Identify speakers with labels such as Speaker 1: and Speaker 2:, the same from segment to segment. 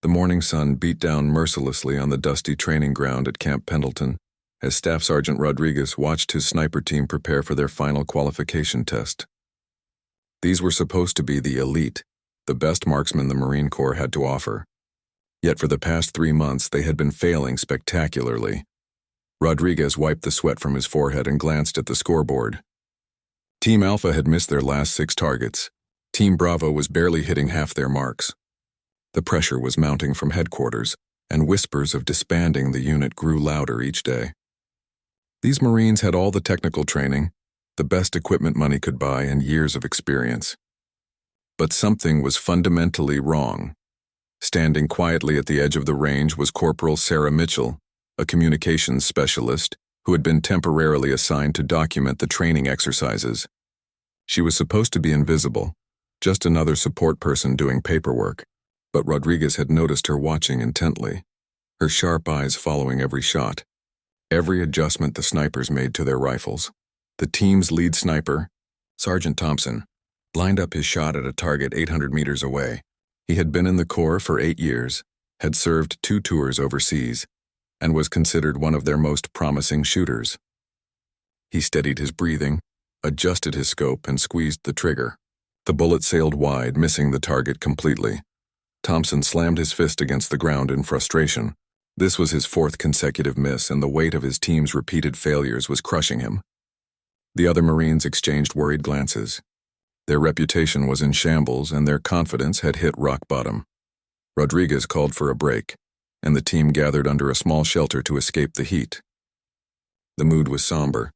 Speaker 1: The morning sun beat down mercilessly on the dusty training ground at Camp Pendleton as Staff Sergeant Rodriguez watched his sniper team prepare for their final qualification test. These were supposed to be the elite, the best marksmen the Marine Corps had to offer. Yet for the past 3 months they had been failing spectacularly. Rodriguez wiped the sweat from his forehead and glanced at the scoreboard. Team Alpha had missed their last 6 targets. Team Bravo was barely hitting half their marks. The pressure was mounting from headquarters, and whispers of disbanding the unit grew louder each day. These Marines had all the technical training, the best equipment money could buy, and years of experience. But something was fundamentally wrong. Standing quietly at the edge of the range was Corporal Sarah Mitchell, a communications specialist who had been temporarily assigned to document the training exercises. She was supposed to be invisible, just another support person doing paperwork, but Rodriguez had noticed her watching intently, her sharp eyes following every shot, every adjustment the snipers made to their rifles. The team's lead sniper, Sergeant Thompson, lined up his shot at a target 800 meters away. He had been in the Corps for 8 years, had served 2 tours overseas, and was considered one of their most promising shooters. He steadied his breathing, adjusted his scope, and squeezed the trigger. The bullet sailed wide, missing the target completely. Thompson slammed his fist against the ground in frustration. This was his 4th consecutive miss, and the weight of his team's repeated failures was crushing him. The other Marines exchanged worried glances. Their reputation was in shambles, and their confidence had hit rock bottom. Rodriguez called for a break, and the team gathered under a small shelter to escape the heat. The mood was somber.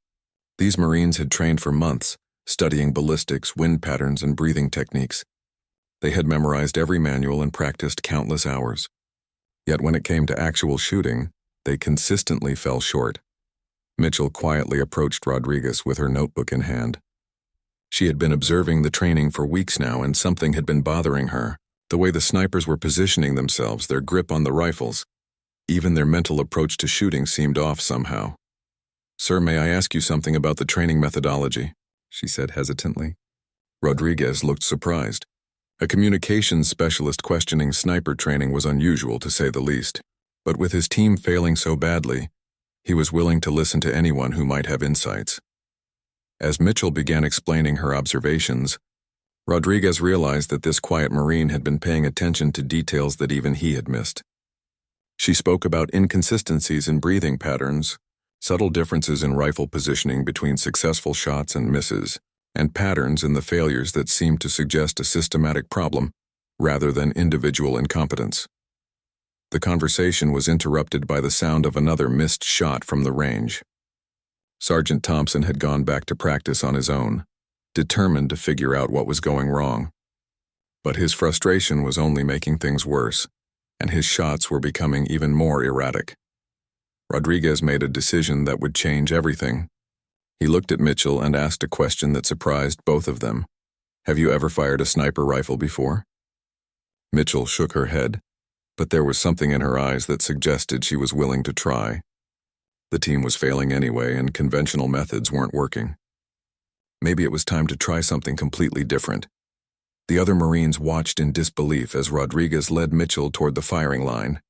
Speaker 1: These Marines had trained for months, studying ballistics, wind patterns, and breathing techniques. They had memorized every manual and practiced countless hours. Yet when it came to actual shooting, they consistently fell short. Mitchell quietly approached Rodriguez with her notebook in hand. She had been observing the training for weeks now, and something had been bothering her. The way the snipers were positioning themselves, their grip on the rifles, even their mental approach to shooting seemed off somehow. "Sir, may I ask you something about the training methodology?" she said hesitantly. Rodriguez looked surprised. A communications specialist questioning sniper training was unusual, to say the least. But with his team failing so badly, he was willing to listen to anyone who might have insights. As Mitchell began explaining her observations, Rodriguez realized that this quiet Marine had been paying attention to details that even he had missed. She spoke about inconsistencies in breathing patterns, subtle differences in rifle positioning between successful shots and misses, and patterns in the failures that seemed to suggest a systematic problem rather than individual incompetence. The conversation was interrupted by the sound of another missed shot from the range. Sergeant Thompson had gone back to practice on his own, determined to figure out what was going wrong. But his frustration was only making things worse, and his shots were becoming even more erratic. Rodriguez made a decision that would change everything. He looked at Mitchell and asked a question that surprised both of them. "Have you ever fired a sniper rifle before?" Mitchell shook her head, but there was something in her eyes that suggested she was willing to try. The team was failing anyway, and conventional methods weren't working. Maybe it was time to try something completely different. The other Marines watched in disbelief as Rodriguez led Mitchell toward the firing line.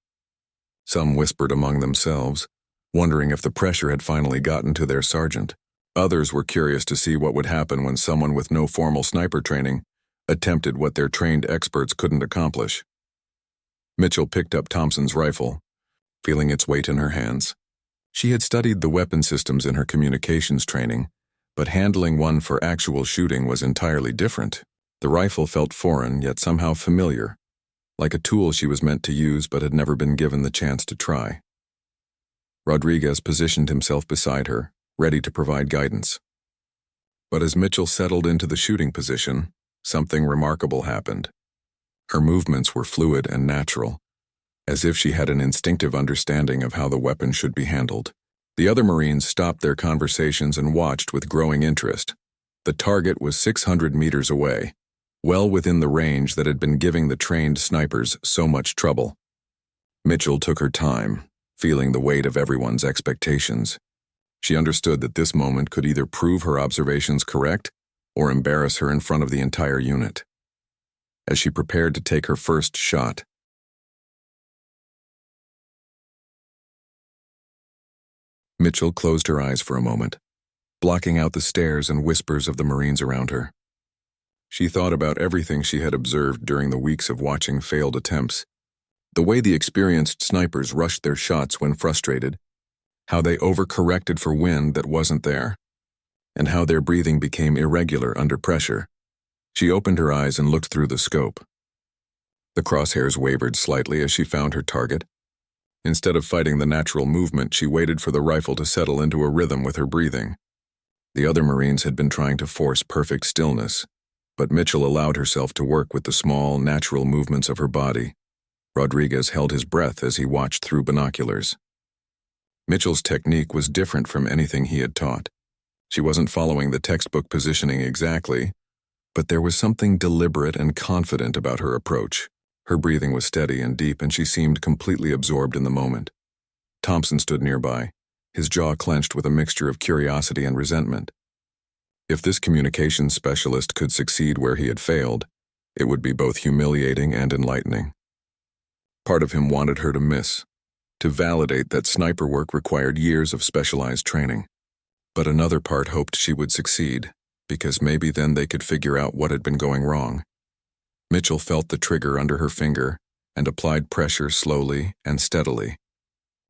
Speaker 1: Some whispered among themselves, wondering if the pressure had finally gotten to their sergeant. Others were curious to see what would happen when someone with no formal sniper training attempted what their trained experts couldn't accomplish. Mitchell picked up Thompson's rifle, feeling its weight in her hands. She had studied the weapon systems in her communications training, but handling one for actual shooting was entirely different. The rifle felt foreign, yet somehow familiar, like a tool she was meant to use but had never been given the chance to try. Rodriguez positioned himself beside her, ready to provide guidance. But as Mitchell settled into the shooting position, something remarkable happened. Her movements were fluid and natural, as if she had an instinctive understanding of how the weapon should be handled. The other Marines stopped their conversations and watched with growing interest. The target was 600 meters away, well within the range that had been giving the trained snipers so much trouble. Mitchell took her time, feeling the weight of everyone's expectations. She understood that this moment could either prove her observations correct or embarrass her in front of the entire unit. As she prepared to take her first shot, Mitchell closed her eyes for a moment, blocking out the stares and whispers of the Marines around her. She thought about everything she had observed during the weeks of watching failed attempts. The way the experienced snipers rushed their shots when frustrated, how they overcorrected for wind that wasn't there, and how their breathing became irregular under pressure. She opened her eyes and looked through the scope. The crosshairs wavered slightly as she found her target. Instead of fighting the natural movement, she waited for the rifle to settle into a rhythm with her breathing. The other Marines had been trying to force perfect stillness, but Mitchell allowed herself to work with the small, natural movements of her body. Rodriguez held his breath as he watched through binoculars. Mitchell's technique was different from anything he had taught. She wasn't following the textbook positioning exactly, but there was something deliberate and confident about her approach. Her breathing was steady and deep, and she seemed completely absorbed in the moment. Thompson stood nearby, his jaw clenched with a mixture of curiosity and resentment. If this communications specialist could succeed where he had failed, it would be both humiliating and enlightening. Part of him wanted her to miss, to validate that sniper work required years of specialized training. But another part hoped she would succeed, because maybe then they could figure out what had been going wrong. Mitchell felt the trigger under her finger and applied pressure slowly and steadily.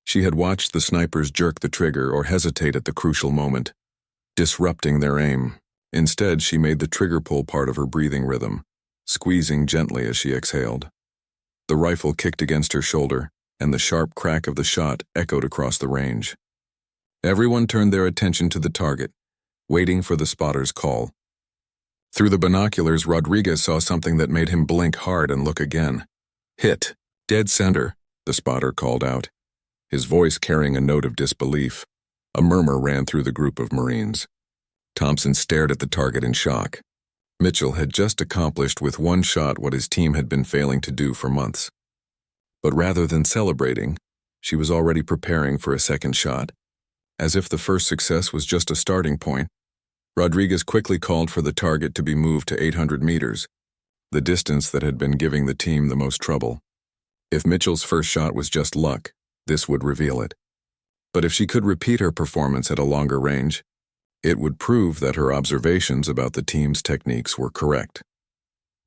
Speaker 1: She had watched the snipers jerk the trigger or hesitate at the crucial moment, disrupting their aim. Instead, she made the trigger pull part of her breathing rhythm, squeezing gently as she exhaled. The rifle kicked against her shoulder, and the sharp crack of the shot echoed across the range. Everyone turned their attention to the target, waiting for the spotter's call. Through the binoculars, Rodriguez saw something that made him blink hard and look again. "Hit. Dead center," the spotter called out, his voice carrying a note of disbelief. A murmur ran through the group of Marines. Thompson stared at the target in shock. Mitchell had just accomplished with one shot what his team had been failing to do for months. But rather than celebrating, she was already preparing for a second shot. As if the first success was just a starting point, Rodriguez quickly called for the target to be moved to 800 meters, the distance that had been giving the team the most trouble. If Mitchell's first shot was just luck, this would reveal it. But if she could repeat her performance at a longer range, it would prove that her observations about the team's techniques were correct.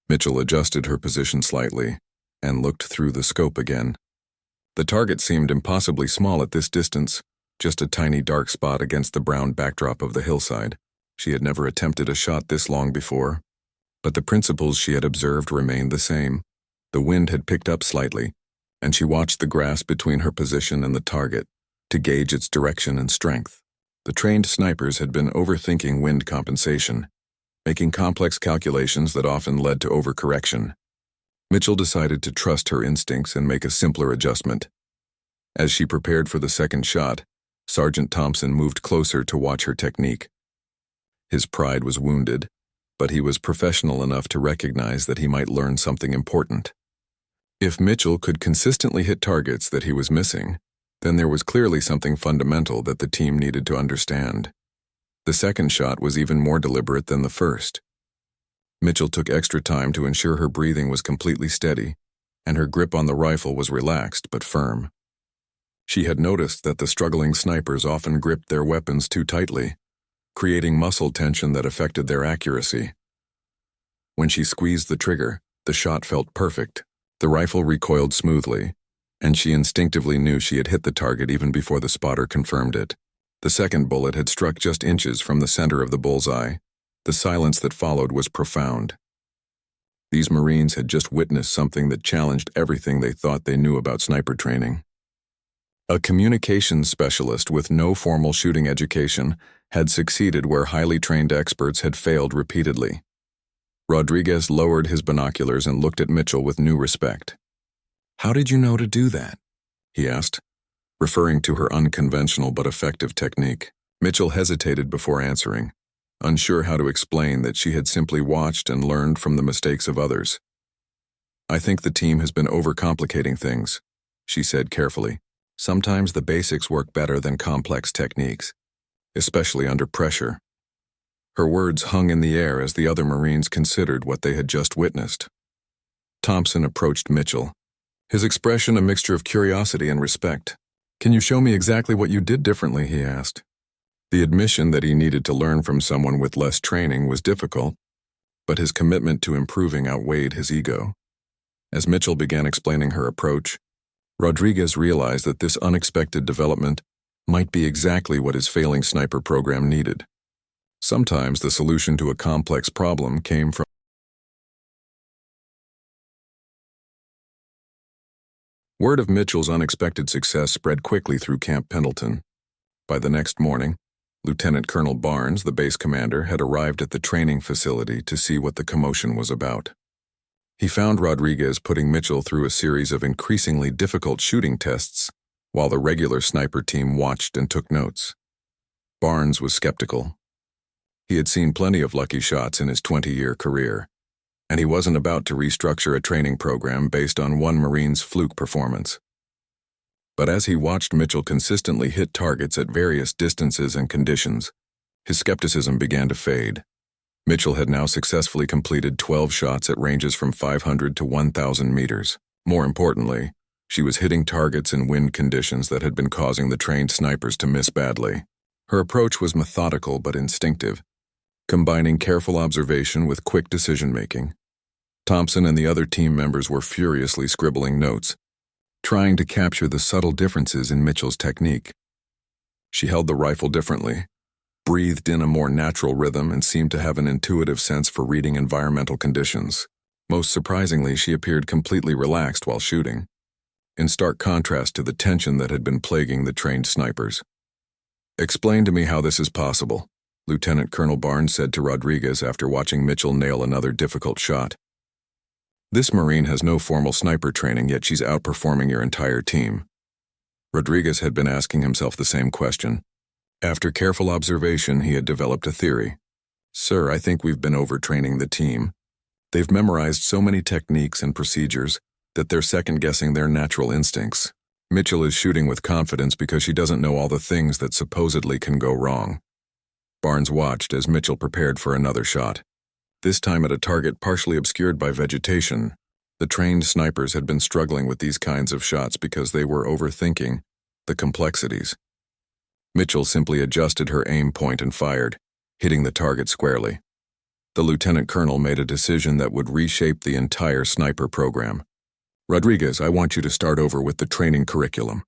Speaker 1: Mitchell adjusted her position slightly and looked through the scope again. The target seemed impossibly small at this distance, just a tiny dark spot against the brown backdrop of the hillside. She had never attempted a shot this long before, but the principles she had observed remained the same. The wind had picked up slightly, and she watched the grass between her position and the target to gauge its direction and strength. The trained snipers had been overthinking wind compensation, making complex calculations that often led to overcorrection. Mitchell decided to trust her instincts and make a simpler adjustment. As she prepared for the second shot, Sergeant Thompson moved closer to watch her technique. His pride was wounded, but he was professional enough to recognize that he might learn something important. If Mitchell could consistently hit targets that he was missing, then there was clearly something fundamental that the team needed to understand. The second shot was even more deliberate than the first. Mitchell took extra time to ensure her breathing was completely steady, and her grip on the rifle was relaxed but firm. She had noticed that the struggling snipers often gripped their weapons too tightly, creating muscle tension that affected their accuracy. When she squeezed the trigger, the shot felt perfect. The rifle recoiled smoothly, and she instinctively knew she had hit the target even before the spotter confirmed it. The second bullet had struck just inches from the center of the bullseye. The silence that followed was profound. These Marines had just witnessed something that challenged everything they thought they knew about sniper training. A communications specialist with no formal shooting education had succeeded where highly trained experts had failed repeatedly. Rodriguez lowered his binoculars and looked at Mitchell with new respect. "How did you know to do that?" he asked, referring to her unconventional but effective technique. Mitchell hesitated before answering, unsure how to explain that she had simply watched and learned from the mistakes of others. "I think the team has been overcomplicating things," she said carefully. "Sometimes the basics work better than complex techniques, especially under pressure." Her words hung in the air as the other Marines considered what they had just witnessed. Thompson approached Mitchell, his expression a mixture of curiosity and respect. "Can you show me exactly what you did differently?" he asked. The admission that he needed to learn from someone with less training was difficult, but his commitment to improving outweighed his ego. As Mitchell began explaining her approach, Rodriguez realized that this unexpected development might be exactly what his failing sniper program needed. Sometimes the solution to a complex problem came from Word of Mitchell's unexpected success spread quickly through Camp Pendleton. By the next morning, Lieutenant Colonel Barnes, the base commander, had arrived at the training facility to see what the commotion was about. He found Rodriguez putting Mitchell through a series of increasingly difficult shooting tests, while the regular sniper team watched and took notes. Barnes was skeptical. He had seen plenty of lucky shots in his 20-year career, and he wasn't about to restructure a training program based on one Marine's fluke performance. But as he watched Mitchell consistently hit targets at various distances and conditions, his skepticism began to fade. Mitchell had now successfully completed 12 shots at ranges from 500 to 1,000 meters. More importantly, she was hitting targets in wind conditions that had been causing the trained snipers to miss badly. Her approach was methodical but instinctive, combining careful observation with quick decision-making. Thompson and the other team members were furiously scribbling notes, trying to capture the subtle differences in Mitchell's technique. She held the rifle differently, breathed in a more natural rhythm, and seemed to have an intuitive sense for reading environmental conditions. Most surprisingly, she appeared completely relaxed while shooting, in stark contrast to the tension that had been plaguing the trained snipers. "Explain to me how this is possible," Lieutenant Colonel Barnes said to Rodriguez after watching Mitchell nail another difficult shot. "This Marine has no formal sniper training, yet she's outperforming your entire team." Rodriguez had been asking himself the same question. After careful observation, he had developed a theory. "Sir, I think we've been overtraining the team. They've memorized so many techniques and procedures that they're second-guessing their natural instincts. Mitchell is shooting with confidence because she doesn't know all the things that supposedly can go wrong." Barnes watched as Mitchell prepared for another shot, this time at a target partially obscured by vegetation. The trained snipers had been struggling with these kinds of shots because they were overthinking the complexities. Mitchell simply adjusted her aim point and fired, hitting the target squarely. The lieutenant colonel made a decision that would reshape the entire sniper program. "Rodriguez, I want you to start over with the training curriculum.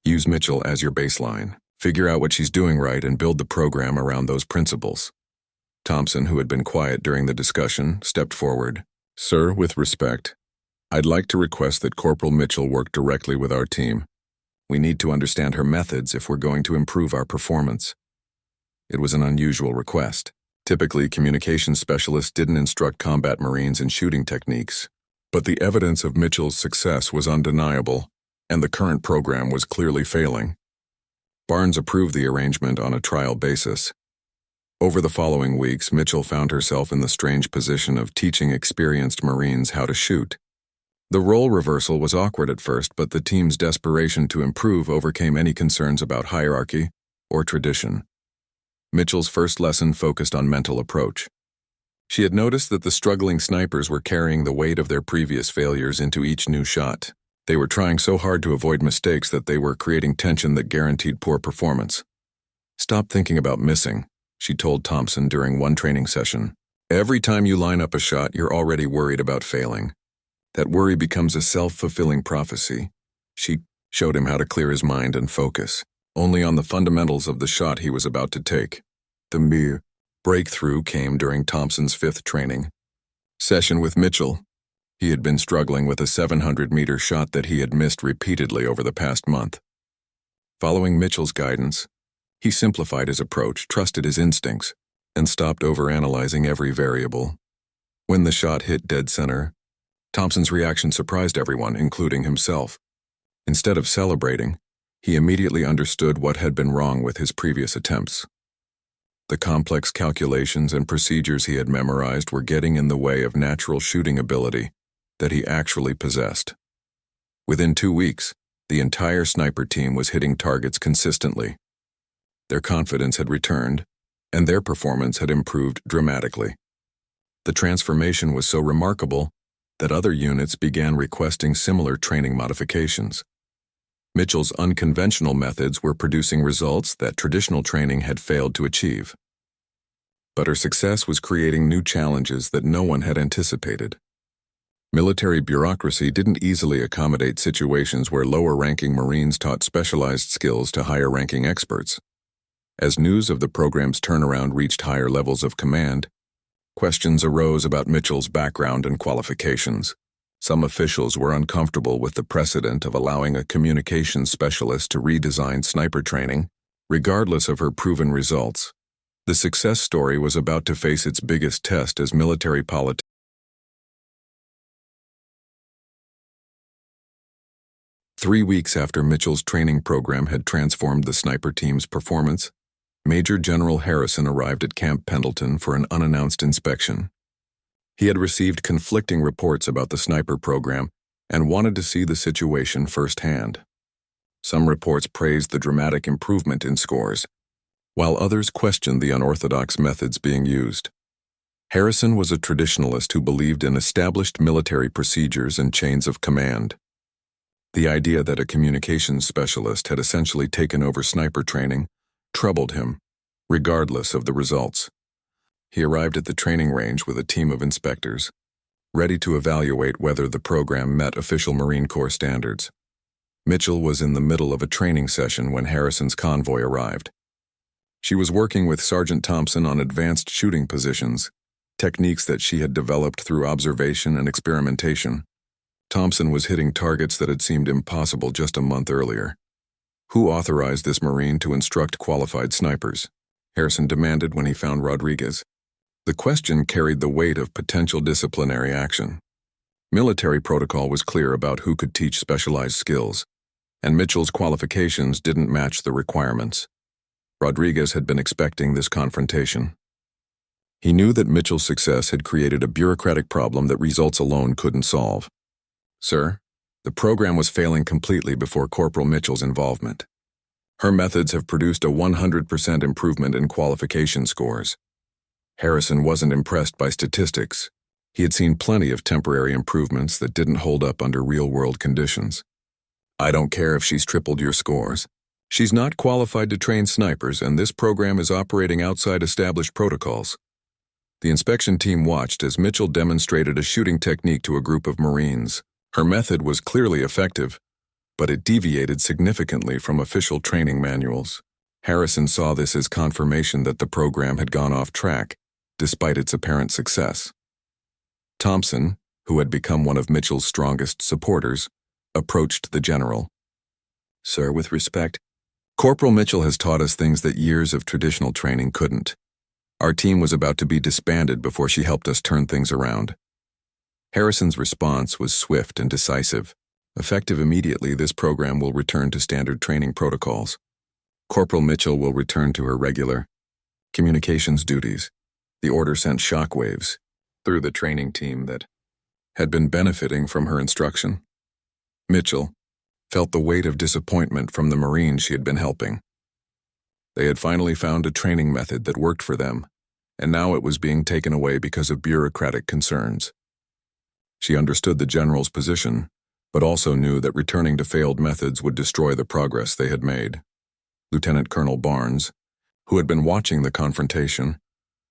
Speaker 1: Use Mitchell as your baseline. Figure out what she's doing right and build the program around those principles." Thompson, who had been quiet during the discussion, stepped forward. "Sir, with respect, I'd like to request that Corporal Mitchell work directly with our team. We need to understand her methods if we're going to improve our performance." It was an unusual request. Typically, communications specialists didn't instruct combat Marines in shooting techniques, but the evidence of Mitchell's success was undeniable, and the current program was clearly failing. Barnes approved the arrangement on a trial basis. Over the following weeks, Mitchell found herself in the strange position of teaching experienced Marines how to shoot. The role reversal was awkward at first, but the team's desperation to improve overcame any concerns about hierarchy or tradition. Mitchell's first lesson focused on mental approach. She had noticed that the struggling snipers were carrying the weight of their previous failures into each new shot. They were trying so hard to avoid mistakes that they were creating tension that guaranteed poor performance. "Stop thinking about missing," she told Thompson during one training session. "Every time you line up a shot, you're already worried about failing. That worry becomes a self-fulfilling prophecy." She showed him how to clear his mind and focus only on the fundamentals of the shot he was about to take. The mere breakthrough came during Thompson's 5th training session with Mitchell. He had been struggling with a 700-meter shot that he had missed repeatedly over the past month. Following Mitchell's guidance, he simplified his approach, trusted his instincts, and stopped overanalyzing every variable. When the shot hit dead center, Thompson's reaction surprised everyone, including himself. Instead of celebrating, he immediately understood what had been wrong with his previous attempts. The complex calculations and procedures he had memorized were getting in the way of natural shooting ability that he actually possessed. Within 2 weeks, the entire sniper team was hitting targets consistently. Their confidence had returned, and their performance had improved dramatically. The transformation was so remarkable that other units began requesting similar training modifications. Mitchell's unconventional methods were producing results that traditional training had failed to achieve. But her success was creating new challenges that no one had anticipated. Military bureaucracy didn't easily accommodate situations where lower-ranking Marines taught specialized skills to higher-ranking experts. As news of the program's turnaround reached higher levels of command, questions arose about Mitchell's background and qualifications. Some officials were uncomfortable with the precedent of allowing a communications specialist to redesign sniper training, regardless of her proven results. The success story was about to face its biggest test as military politics. 3 weeks after Mitchell's training program had transformed the sniper team's performance, Major General Harrison arrived at Camp Pendleton for an unannounced inspection. He had received conflicting reports about the sniper program and wanted to see the situation firsthand. Some reports praised the dramatic improvement in scores, while others questioned the unorthodox methods being used. Harrison was a traditionalist who believed in established military procedures and chains of command. The idea that a communications specialist had essentially taken over sniper training troubled him, regardless of the results. He arrived at the training range with a team of inspectors, ready to evaluate whether the program met official Marine Corps standards. Mitchell was in the middle of a training session when Harrison's convoy arrived. She was working with Sergeant Thompson on advanced shooting positions, techniques that she had developed through observation and experimentation. Thompson was hitting targets that had seemed impossible just a month earlier. Who authorized this Marine to instruct qualified snipers? Harrison demanded when he found Rodriguez. The question carried the weight of potential disciplinary action. Military protocol was clear about who could teach specialized skills, and Mitchell's qualifications didn't match the requirements. Rodriguez had been expecting this confrontation. He knew that Mitchell's success had created a bureaucratic problem that results alone couldn't solve. Sir, the program was failing completely before Corporal Mitchell's involvement. Her methods have produced a 100% improvement in qualification scores. Harrison wasn't impressed by statistics. He had seen plenty of temporary improvements that didn't hold up under real-world conditions. I don't care if she's tripled your scores. She's not qualified to train snipers, and this program is operating outside established protocols. The inspection team watched as Mitchell demonstrated a shooting technique to a group of Marines. Her method was clearly effective, but it deviated significantly from official training manuals. Harrison saw this as confirmation that the program had gone off track, despite its apparent success. Thompson, who had become one of Mitchell's strongest supporters, approached the general. Sir, with respect, Corporal Mitchell has taught us things that years of traditional training couldn't. Our team was about to be disbanded before she helped us turn things around. Harrison's response was swift and decisive. Effective immediately, this program will return to standard training protocols. Corporal Mitchell will return to her regular communications duties. The order sent shockwaves through the training team that had been benefiting from her instruction. Mitchell felt the weight of disappointment from the Marines she had been helping. They had finally found a training method that worked for them, and now it was being taken away because of bureaucratic concerns. She understood the general's position, but also knew that returning to failed methods would destroy the progress they had made. Lieutenant Colonel Barnes, who had been watching the confrontation,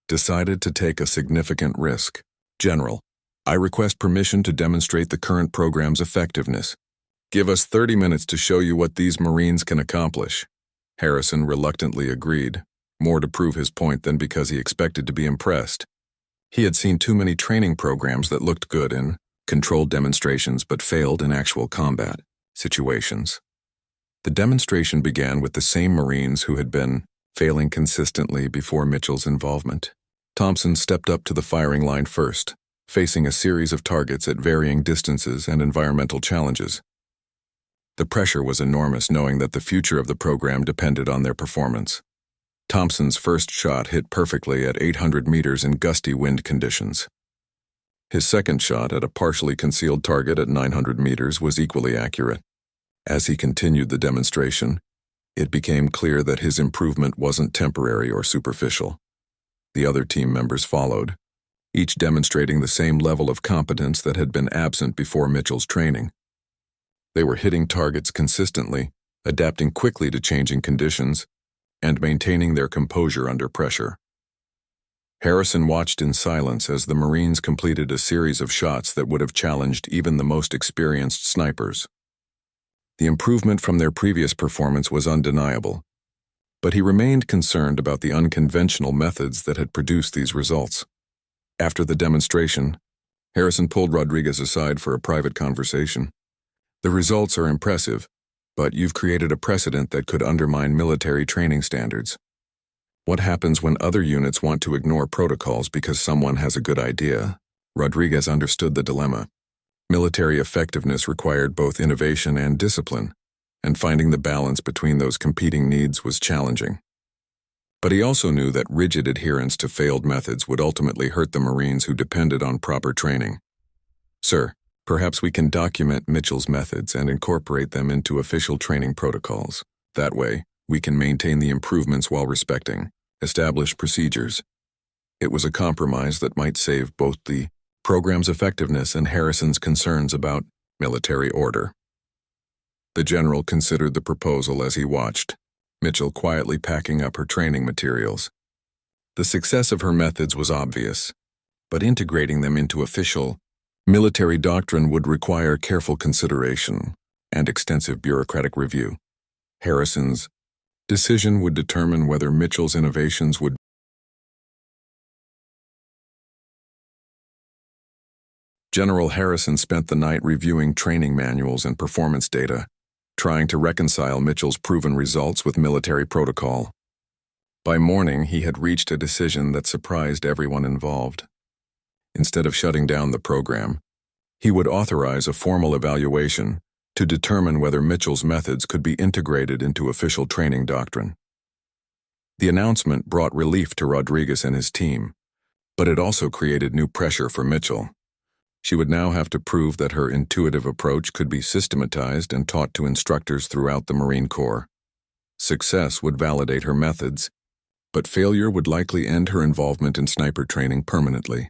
Speaker 1: decided to take a significant risk. General, I request permission to demonstrate the current program's effectiveness. Give us 30 minutes to show you what these Marines can accomplish. Harrison reluctantly agreed, more to prove his point than because he expected to be impressed. He had seen too many training programs that looked good in controlled demonstrations but failed in actual combat situations. The demonstration began with the same Marines who had been failing consistently before Mitchell's involvement. Thompson stepped up to the firing line first, facing a series of targets at varying distances and environmental challenges. The pressure was enormous, knowing that the future of the program depended on their performance. Thompson's first shot hit perfectly at 800 meters in gusty wind conditions. His second shot at a partially concealed target at 900 meters was equally accurate. As he continued the demonstration, it became clear that his improvement wasn't temporary or superficial. The other team members followed, each demonstrating the same level of competence that had been absent before Mitchell's training. They were hitting targets consistently, adapting quickly to changing conditions, and maintaining their composure under pressure. Harrison watched in silence as the Marines completed a series of shots that would have challenged even the most experienced snipers. The improvement from their previous performance was undeniable, but he remained concerned about the unconventional methods that had produced these results. After the demonstration, Harrison pulled Rodriguez aside for a private conversation. "The results are impressive, but you've created a precedent that could undermine military training standards. What happens when other units want to ignore protocols because someone has a good idea?" Rodriguez understood the dilemma. Military effectiveness required both innovation and discipline, and finding the balance between those competing needs was challenging. But he also knew that rigid adherence to failed methods would ultimately hurt the Marines who depended on proper training. "Sir, perhaps we can document Mitchell's methods and incorporate them into official training protocols. That way, we can maintain the improvements while respecting established procedures." It was a compromise that might save both the program's effectiveness and Harrison's concerns about military order. The general considered the proposal as he watched Mitchell quietly packing up her training materials. The success of her methods was obvious, but integrating them into official military doctrine would require careful consideration and extensive bureaucratic review. Harrison's decision would determine whether Mitchell's innovations would. General Harrison spent the night reviewing training manuals and performance data, trying to reconcile Mitchell's proven results with military protocol. By morning, he had reached a decision that surprised everyone involved. Instead of shutting down the program, he would authorize a formal evaluation to determine whether Mitchell's methods could be integrated into official training doctrine. The announcement brought relief to Rodriguez and his team, but it also created new pressure for Mitchell. She would now have to prove that her intuitive approach could be systematized and taught to instructors throughout the Marine Corps. Success would validate her methods, but failure would likely end her involvement in sniper training permanently.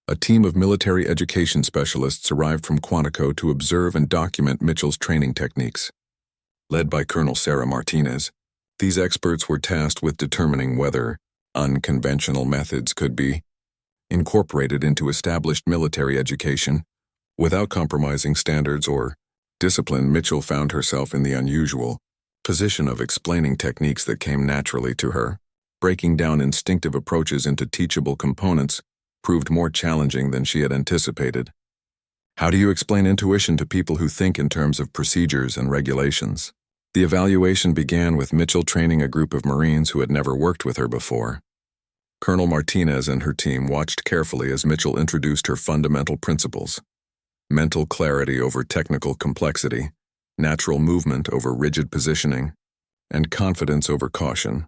Speaker 1: A team of military education specialists arrived from Quantico to observe and document Mitchell's training techniques. Led by Colonel Sarah Martinez, these experts were tasked with determining whether unconventional methods could be incorporated into established military education without compromising standards or discipline. Mitchell found herself in the unusual position of explaining techniques that came naturally to her. Breaking down instinctive approaches into teachable components proved more challenging than she had anticipated. How do you explain intuition to people who think in terms of procedures and regulations? The evaluation began with Mitchell training a group of Marines who had never worked with her before. Colonel Martinez and her team watched carefully as Mitchell introduced her fundamental principles: mental clarity over technical complexity, natural movement over rigid positioning, and confidence over caution.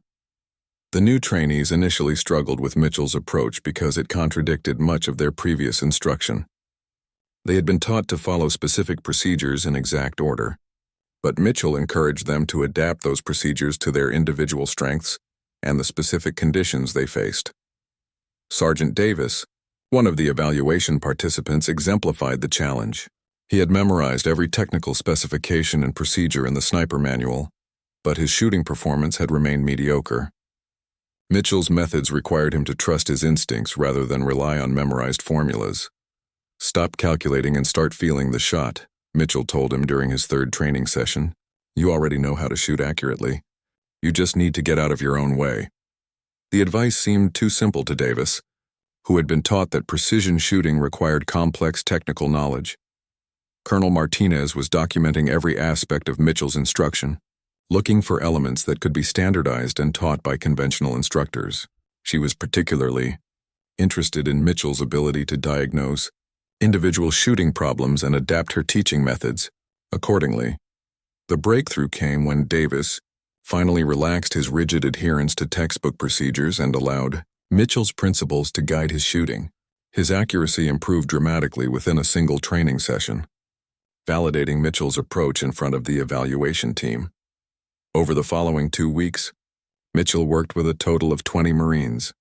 Speaker 1: The new trainees initially struggled with Mitchell's approach because it contradicted much of their previous instruction. They had been taught to follow specific procedures in exact order, but Mitchell encouraged them to adapt those procedures to their individual strengths and the specific conditions they faced. Sergeant Davis, one of the evaluation participants, exemplified the challenge. He had memorized every technical specification and procedure in the sniper manual, but his shooting performance had remained mediocre. Mitchell's methods required him to trust his instincts rather than rely on memorized formulas. "Stop calculating and start feeling the shot," Mitchell told him during his third training session. "You already know how to shoot accurately. You just need to get out of your own way." The advice seemed too simple to Davis, who had been taught that precision shooting required complex technical knowledge. Colonel Martinez was documenting every aspect of Mitchell's instruction, looking for elements that could be standardized and taught by conventional instructors. She was particularly interested in Mitchell's ability to diagnose individual shooting problems and adapt her teaching methods accordingly. The breakthrough came when Davis finally relaxed his rigid adherence to textbook procedures and allowed Mitchell's principles to guide his shooting. His accuracy improved dramatically within a single training session, validating Mitchell's approach in front of the evaluation team. Over the following 2 weeks, Mitchell worked with a total of 20 Marines,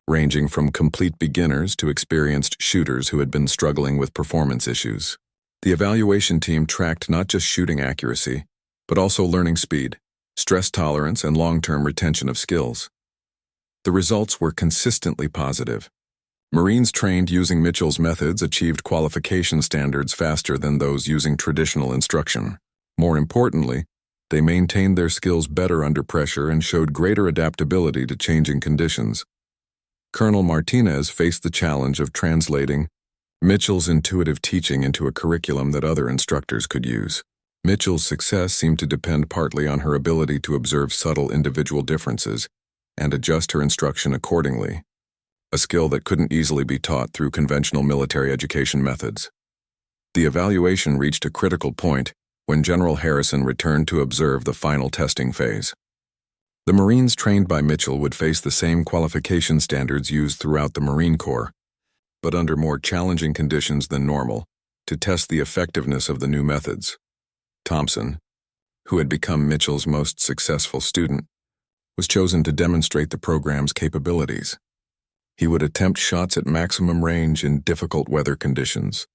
Speaker 1: ranging from complete beginners to experienced shooters who had been struggling with performance issues. The evaluation team tracked not just shooting accuracy, but also learning speed, stress tolerance, and long-term retention of skills. The results were consistently positive. Marines trained using Mitchell's methods achieved qualification standards faster than those using traditional instruction. More importantly, they maintained their skills better under pressure and showed greater adaptability to changing conditions. Colonel Martinez faced the challenge of translating Mitchell's intuitive teaching into a curriculum that other instructors could use. Mitchell's success seemed to depend partly on her ability to observe subtle individual differences and adjust her instruction accordingly, a skill that couldn't easily be taught through conventional military education methods. The evaluation reached a critical point when General Harrison returned to observe the final testing phase. The Marines trained by Mitchell would face the same qualification standards used throughout the Marine Corps, but under more challenging conditions than normal, to test the effectiveness of the new methods. Thompson, who had become Mitchell's most successful student, was chosen to demonstrate the program's capabilities. He would attempt shots at maximum range in difficult weather conditions,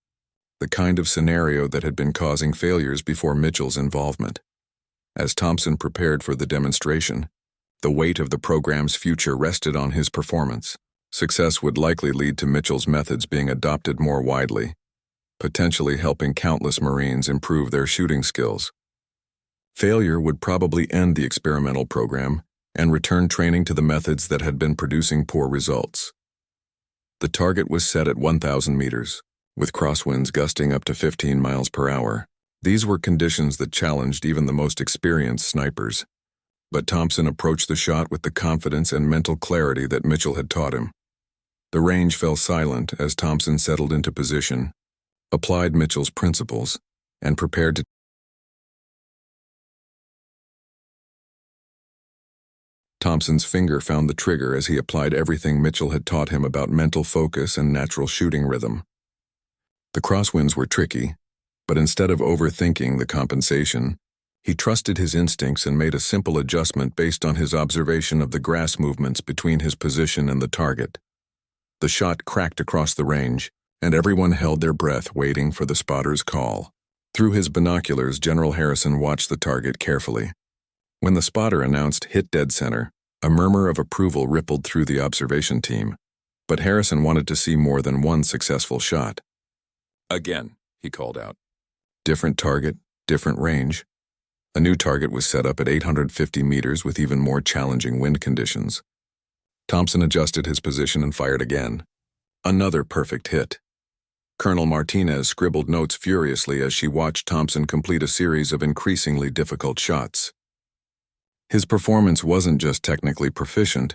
Speaker 1: the kind of scenario that had been causing failures before Mitchell's involvement. As Thompson prepared for the demonstration, the weight of the program's future rested on his performance. Success would likely lead to Mitchell's methods being adopted more widely, potentially helping countless Marines improve their shooting skills. Failure would probably end the experimental program and return training to the methods that had been producing poor results. The target was set at 1,000 meters, with crosswinds gusting up to 15 miles per hour. These were conditions that challenged even the most experienced snipers. But Thompson approached the shot with the confidence and mental clarity that Mitchell had taught him. The range fell silent as Thompson settled into position, applied Mitchell's principles, and prepared to. Thompson's finger found the trigger as he applied everything Mitchell had taught him about mental focus and natural shooting rhythm. The crosswinds were tricky, but instead of overthinking the compensation, he trusted his instincts and made a simple adjustment based on his observation of the grass movements between his position and the target. The shot cracked across the range, and everyone held their breath waiting for the spotter's call. Through his binoculars, General Harrison watched the target carefully. When the spotter announced hit dead center, a murmur of approval rippled through the observation team, but Harrison wanted to see more than one successful shot. "Again," he called out. Different target, different range. A new target was set up at 850 meters with even more challenging wind conditions. Thompson adjusted his position and fired again. Another perfect hit. Colonel Martinez scribbled notes furiously as she watched Thompson complete a series of increasingly difficult shots. His performance wasn't just technically proficient,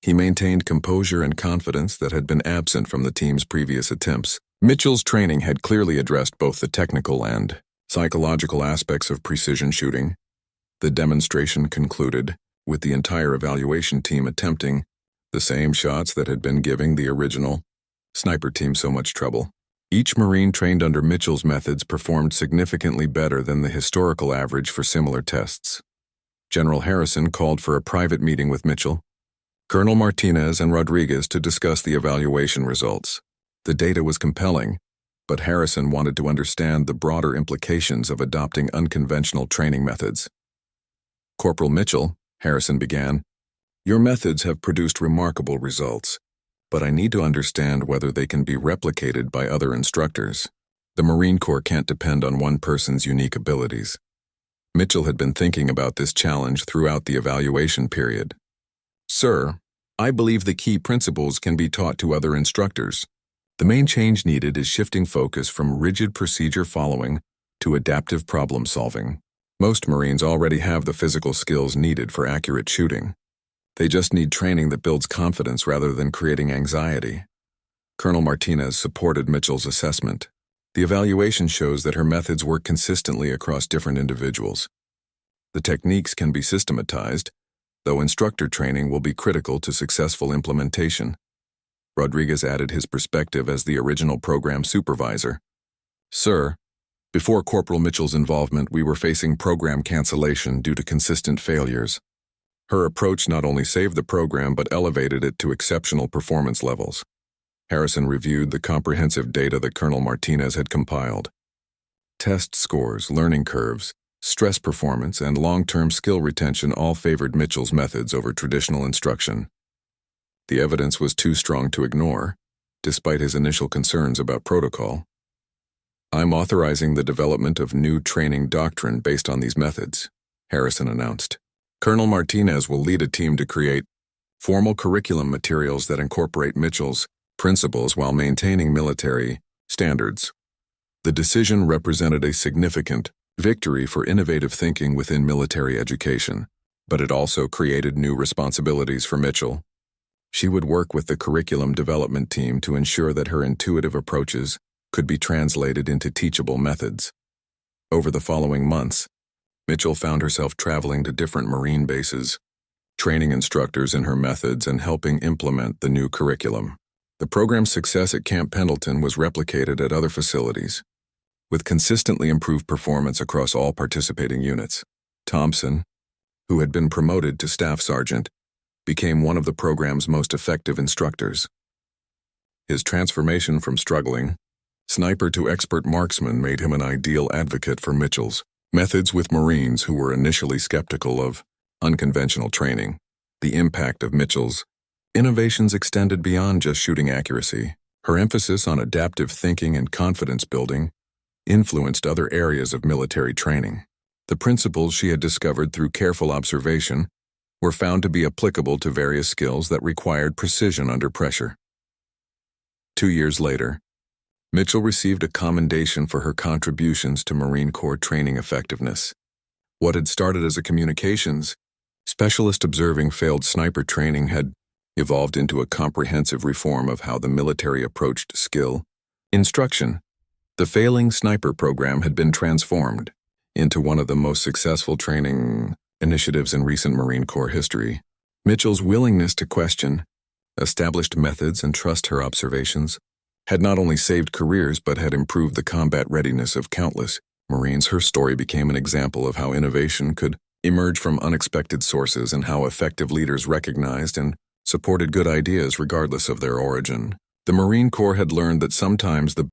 Speaker 1: he maintained composure and confidence that had been absent from the team's previous attempts. Mitchell's training had clearly addressed both the technical and psychological aspects of precision shooting. The demonstration concluded with the entire evaluation team attempting the same shots that had been giving the original sniper team so much trouble. Each Marine trained under Mitchell's methods performed significantly better than the historical average for similar tests. General Harrison called for a private meeting with Mitchell, Colonel Martinez, and Rodriguez to discuss the evaluation results. The data was compelling, but Harrison wanted to understand the broader implications of adopting unconventional training methods. "Corporal Mitchell," Harrison began, "your methods have produced remarkable results, but I need to understand whether they can be replicated by other instructors. The Marine Corps can't depend on one person's unique abilities." Mitchell had been thinking about this challenge throughout the evaluation period. "Sir, I believe the key principles can be taught to other instructors. The main change needed is shifting focus from rigid procedure following to adaptive problem solving. Most Marines already have the physical skills needed for accurate shooting. They just need training that builds confidence rather than creating anxiety." Colonel Martinez supported Mitchell's assessment. The evaluation shows that her methods work consistently across different individuals. The techniques can be systematized, though instructor training will be critical to successful implementation. Rodriguez added his perspective as the original program supervisor. "Sir, before Corporal Mitchell's involvement, we were facing program cancellation due to consistent failures. Her approach not only saved the program but elevated it to exceptional performance levels." Harrison reviewed the comprehensive data that Colonel Martinez had compiled. Test scores, learning curves, stress performance, and long-term skill retention all favored Mitchell's methods over traditional instruction. The evidence was too strong to ignore, despite his initial concerns about protocol. "I'm authorizing the development of new training doctrine based on these methods," Harrison announced. Colonel Martinez will lead a team to create formal curriculum materials that incorporate Mitchell's principles while maintaining military standards. The decision represented a significant victory for innovative thinking within military education, but it also created new responsibilities for Mitchell. She would work with the curriculum development team to ensure that her intuitive approaches could be translated into teachable methods. Over the following months, Mitchell found herself traveling to different Marine bases, training instructors in her methods and helping implement the new curriculum. The program's success at Camp Pendleton was replicated at other facilities, with consistently improved performance across all participating units. Thompson, who had been promoted to staff sergeant, became one of the program's most effective instructors. His transformation from struggling sniper to expert marksman made him an ideal advocate for Mitchell's methods with Marines who were initially skeptical of unconventional training. The impact of Mitchell's innovations extended beyond just shooting accuracy. Her emphasis on adaptive thinking and confidence building influenced other areas of military training. The principles she had discovered through careful observation were found to be applicable to various skills that required precision under pressure. 2 years later, Mitchell received a commendation for her contributions to Marine Corps training effectiveness. What had started as a communications specialist observing failed sniper training had evolved into a comprehensive reform of how the military approached skill instruction. The failing sniper program had been transformed into one of the most successful training initiatives in recent Marine Corps history. Mitchell's willingness to question established methods and trust her observations had not only saved careers but had improved the combat readiness of countless Marines. Her story became an example of how innovation could emerge from unexpected sources and how effective leaders recognized and supported good ideas regardless of their origin. The Marine Corps had learned that sometimes the